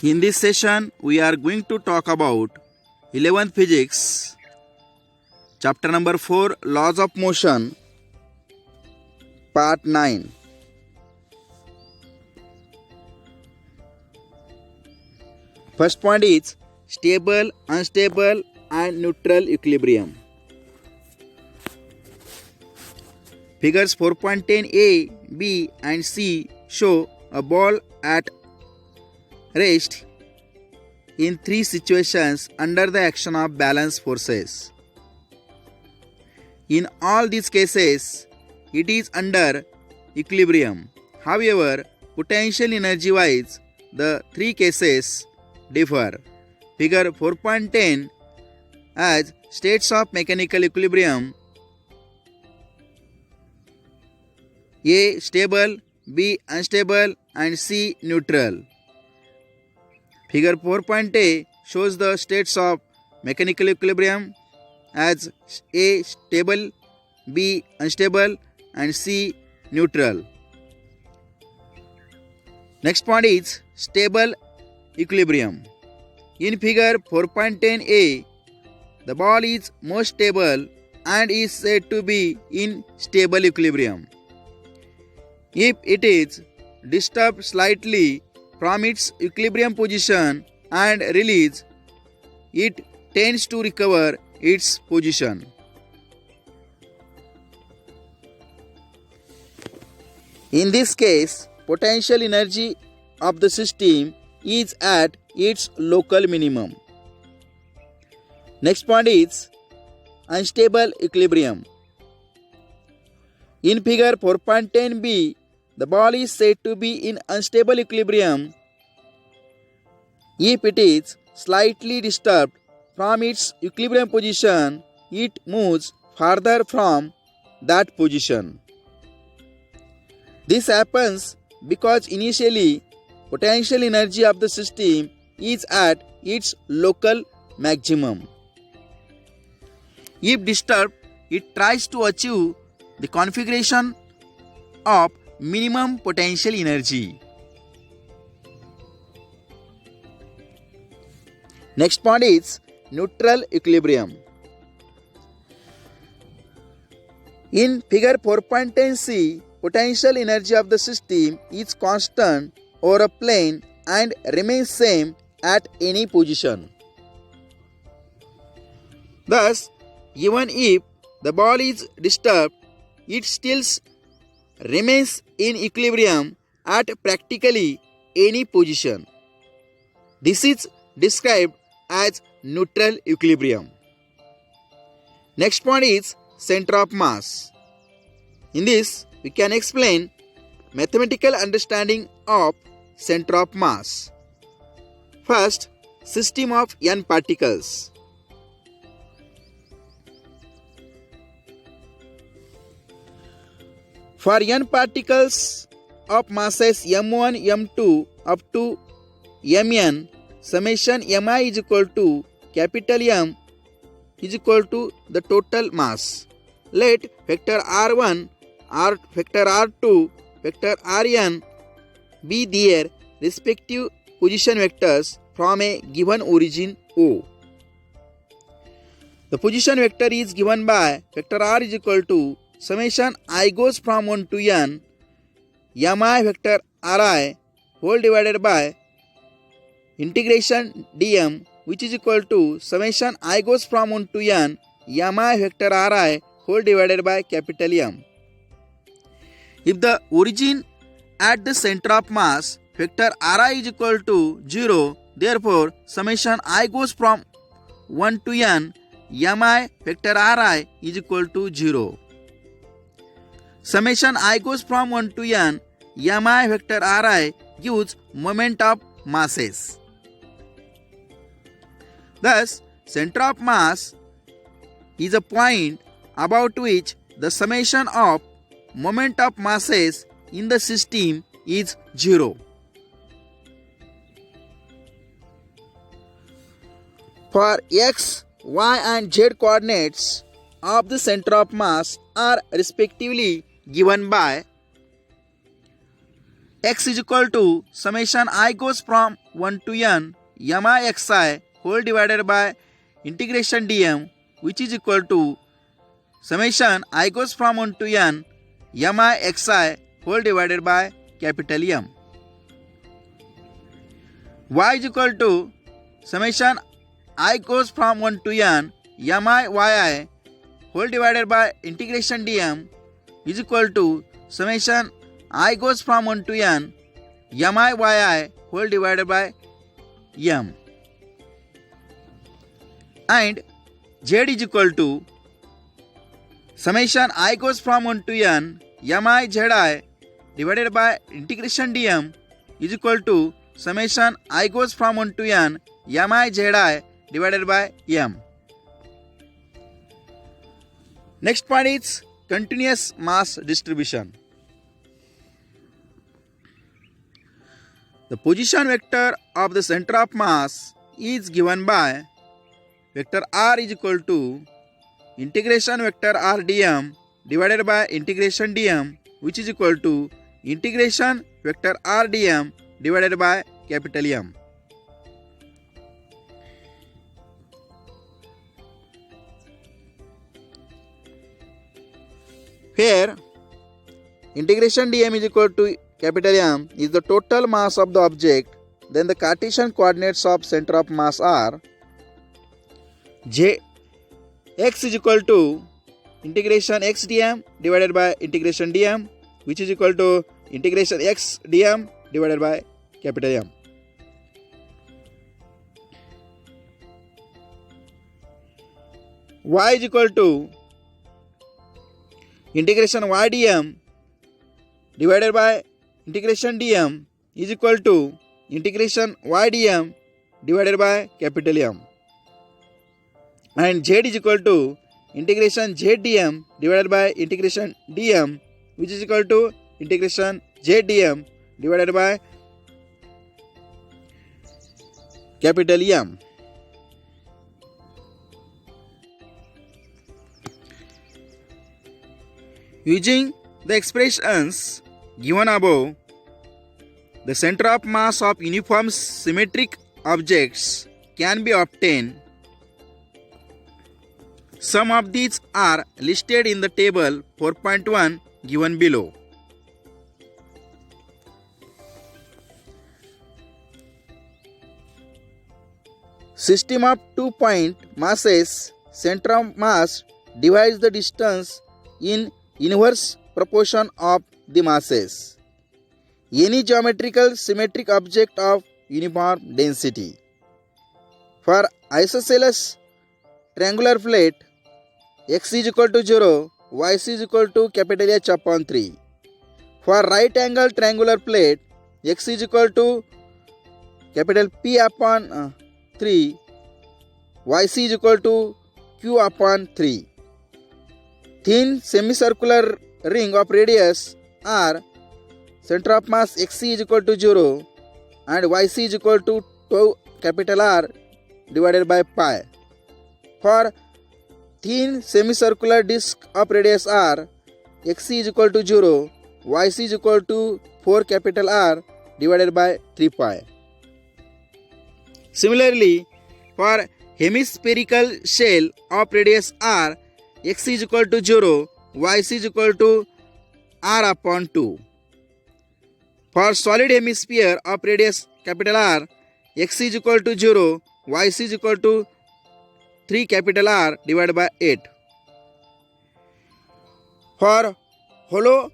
In this session, we are going to talk about 11th Physics, chapter number 4, Laws of Motion, part 9. First point is stable, unstable and neutral equilibrium. Figures 4.10a, b and c show a ball at rest in three situations under the action of balance forces. In all these cases, it is under equilibrium. However, potential energy wise, the three cases differ. Figure 4.10 as states of mechanical equilibrium: A stable, B unstable and C neutral. Figure 4.a shows the states of mechanical equilibrium as A stable, B unstable and C neutral. Next point is stable equilibrium. In figure 4.10a, the ball is most stable and is said to be in stable equilibrium. If it is disturbed slightly from its equilibrium position and release, it tends to recover its position. In this case, potential energy of the system is at its local minimum. Next point is unstable equilibrium. In figure 4.10b, the ball is said to be in unstable equilibrium if it is slightly disturbed from its equilibrium position, it moves farther from that position. This happens because initially potential energy of the system is at its local maximum. If disturbed, it tries to achieve the configuration of minimum potential energy. Next point is neutral equilibrium. In figure 4.10c, potential energy of the system is constant over a plane and remains same at any position. Thus, even if the ball is disturbed, it still remains in equilibrium at practically any position. This is described as neutral equilibrium. Next point is center of mass. In this, we can explain mathematical understanding of center of mass. First, system of n particles. For n particles of masses m1, m2 up to mn, summation mi is equal to capital M is equal to the total mass. Let vector r1, vector r2, vector rn be their respective position vectors from a given origin O. The position vector is given by vector r is equal to summation I goes from 1 to n mi vector ri whole divided by integration dm, which is equal to summation I goes from 1 to n mi vector ri whole divided by capital M. If the origin at the center of mass vector ri is equal to 0, therefore summation I goes from 1 to n mi vector ri is equal to 0. Summation I goes from 1 to n mi vector ri gives moment of masses. Thus, center of mass is a point about which the summation of moment of masses in the system is 0. For x, y and z coordinates of the center of mass are respectively given by x is equal to summation I goes from 1 to n m I xi whole divided by integration dm, which is equal to summation I goes from 1 to n m I xi whole divided by capital M. Y is equal to summation I goes from 1 to n m I yi whole divided by integration dm is equal to summation I goes from 1 to n m I yi whole divided by m. And z is equal to summation I goes from 1 to n m I zi divided by integration dm is equal to summation I goes from 1 to n m I zi divided by m. Next point is continuous mass distribution. The position vector of the center of mass is given by vector r is equal to integration vector r dm divided by integration dm, which is equal to integration vector r dm divided by capital M. Here integration dm is equal to capital M is the total mass of the object. Then the Cartesian coordinates of center of mass are x is equal to integration x dm divided by integration dm, which is equal to integration x dm divided by capital M. Y is equal to integration y dm divided by integration dm is equal to integration y dm divided by capital M. And z is equal to integration z dm divided by integration dm, which is equal to integration z dm divided by capital M. Using the expressions given above, the center of mass of uniform symmetric objects can be obtained. Some of these are listed in the table 4.1 given below. System of 2-point masses, center of mass divides the distance in inverse proportion of the masses. Any geometrical symmetric object of uniform density. For isosceles triangular plate, x is equal to 0, y is equal to capital H upon 3. For right angle triangular plate, x is equal to capital P upon 3, y is equal to q upon 3. Thin semicircular ring of radius r, center of mass xc is equal to 0 and yc is equal to 2 capital R divided by pi. For thin semicircular disc of radius r, xc is equal to 0, yc is equal to 4 capital R divided by 3 pi. Similarly, for hemispherical shell of radius r, x is equal to 0, y is equal to r upon 2. For solid hemisphere of radius capital R, x is equal to 0, y is equal to 3 capital R divided by 8. For hollow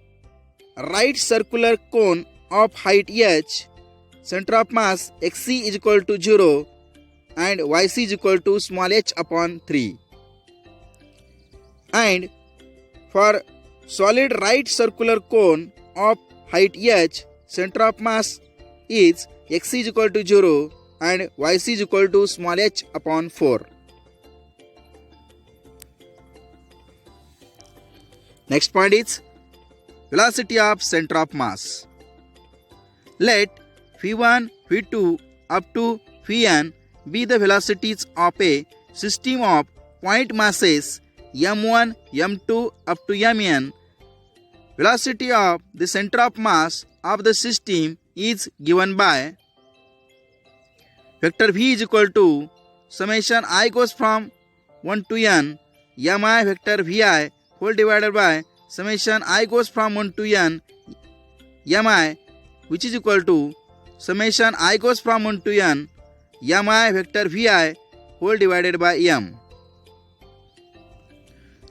right circular cone of height h, center of mass xc is equal to 0 and yc is equal to small h upon 3. And for solid right circular cone of height h, center of mass is x is equal to 0 and yc is equal to small h upon 4. Next point is velocity of center of mass. Let v1, v2 up to vn be the velocities of a system of point masses m1, m2 up to mn. Velocity of the center of mass of the system is given by vector v is equal to summation I goes from 1 to n mi vector vi whole divided by summation I goes from 1 to n mi, which is equal to summation I goes from 1 to n mi vector vi whole divided by m.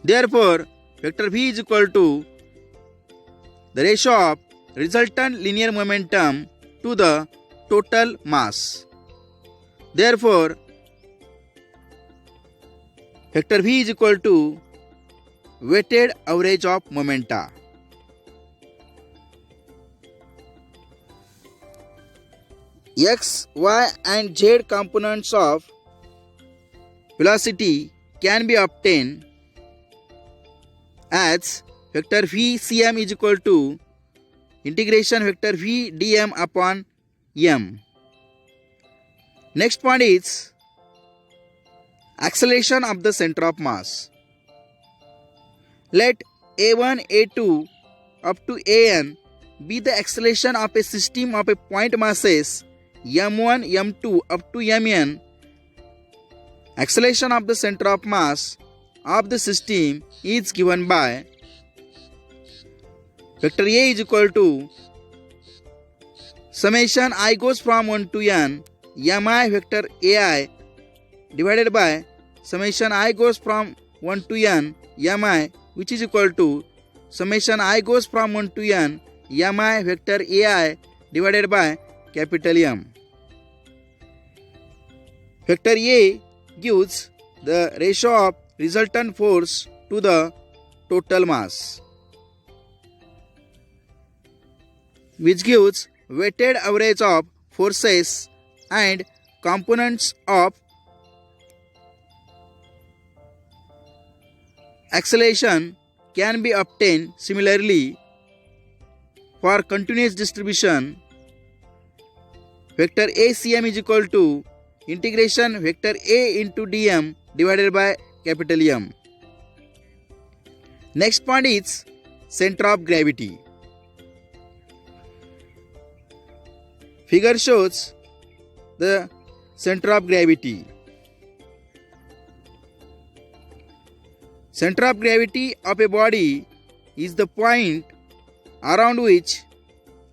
Therefore, vector v is equal to the ratio of resultant linear momentum to the total mass. Therefore, vector v is equal to weighted average of momenta. X, y and z components of velocity can be obtained as vector v cm is equal to integration vector v dm upon m. Next point is acceleration of the center of mass. Let a1, a2 up to an be the acceleration of a system of a point masses m1, m2 up to mn. Acceleration of the center of mass of the system is given by vector a is equal to summation I goes from 1 to n mi vector ai divided by summation I goes from 1 to n mi, which is equal to summation I goes from 1 to n mi vector ai divided by capital M. Vector A gives the ratio of resultant force to the total mass, which gives weighted average of forces and components of acceleration can be obtained. Similarly, for continuous distribution, vector ACM is equal to integration vector A into dm divided by capital M. Next point is center of gravity. Figure shows the center of gravity. Center of gravity of a body is the point around which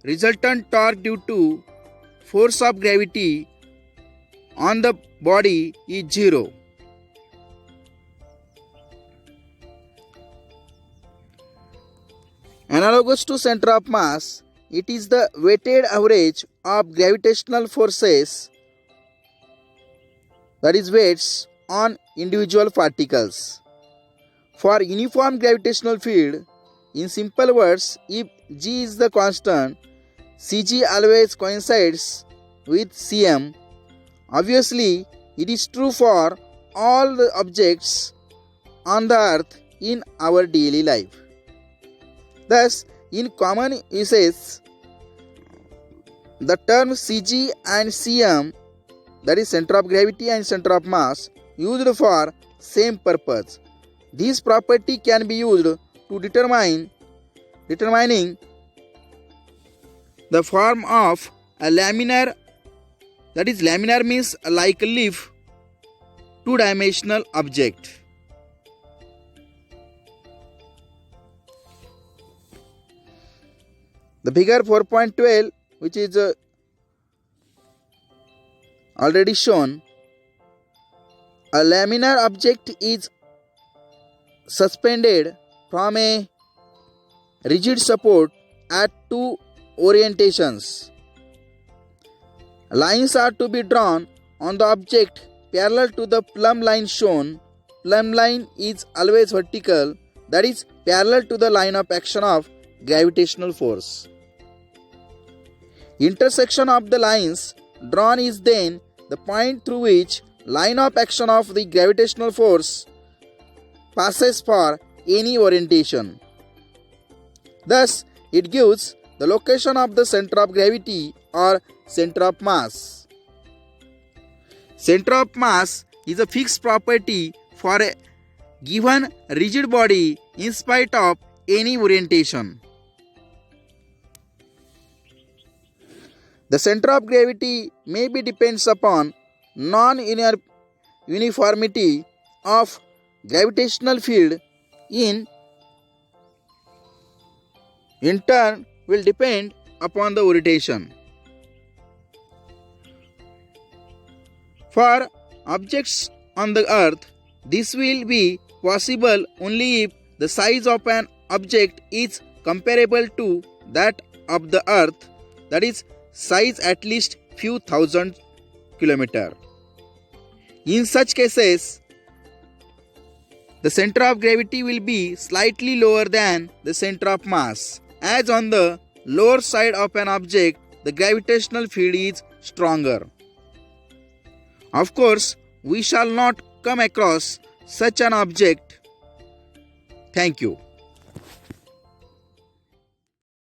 resultant torque due to force of gravity on the body is zero. Analogous to center of mass, it is the weighted average of gravitational forces, that is weights, on individual particles. For uniform gravitational field, in simple words, if g is the constant, cg always coincides with cm. Obviously, it is true for all the objects on the earth in our daily life. Thus, in common usage, the term Cg and Cm, that is center of gravity and center of mass, used for same purpose. This property can be used to determining the form of a laminar, that is laminar means like a leaf, two-dimensional object. The figure 4.12, which is already shown, a laminar object is suspended from a rigid support at two orientations. Lines are to be drawn on the object parallel to the plumb line shown. Plumb line is always vertical, that is parallel to the line of action of gravitational force. Intersection of the lines drawn is then the point through which line of action of the gravitational force passes for any orientation. Thus, it gives the location of the center of gravity or center of mass. Center of mass is a fixed property for a given rigid body in spite of any orientation. The center of gravity maybe depends upon non-uniformity of gravitational field in turn will depend upon the rotation. For objects on the earth, this will be possible only if the size of an object is comparable to that of the earth, that is, size at least few thousand kilometers. In such cases, the center of gravity will be slightly lower than the center of mass, as on the lower side of an object the gravitational field is stronger. Of course, we shall not come across such an object. Thank you.